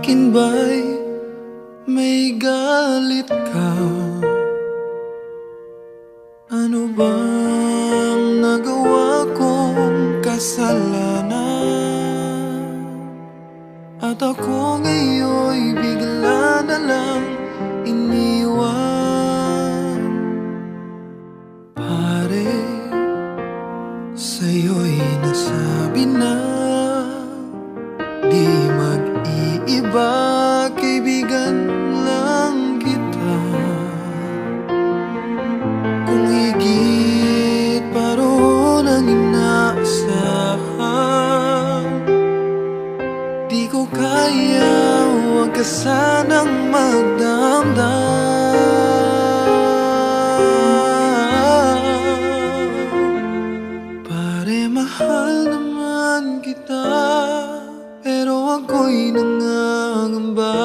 akin ba'y may galit ka? Ano bang nagawa kong kasalanan? At ako ngayon'y bigla na lang iniwan. Pare, sa'yo'y nasabi na di mag-iiba, kaibigan lang kita. Kung higit pa roon ang inaasahan, di ko kaya, huwag ka sanang magdamdam. Pare, mahal naman kita, pero ako'y nangangamba.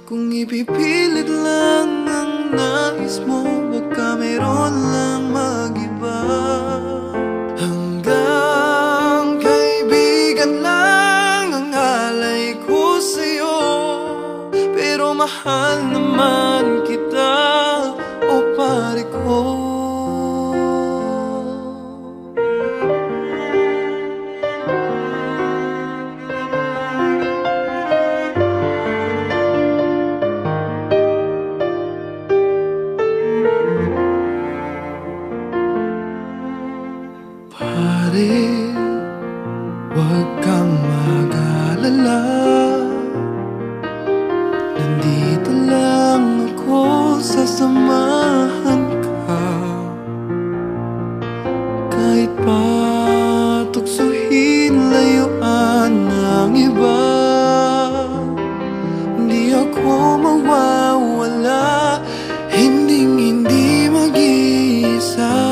Kung ipipilit lang ang nais mo, baka mayroon lang mag-iba. Hanggang kaibigan lang ang alay ko sa'yo, pero mahal naman kita, o pare ko. Pare, huwag kang mag-alala, nandito lang ako, sasamahan ka. Kahit patuksuhin layuan ng iba, hindi ako mawawala, hindi mag-iisa.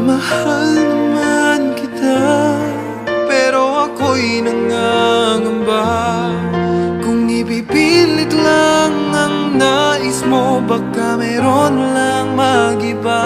Mahal naman kita, pero ako'y nangangamba. Kung ipipilit lang ang nais mo, baka mayroon lang mag-iba.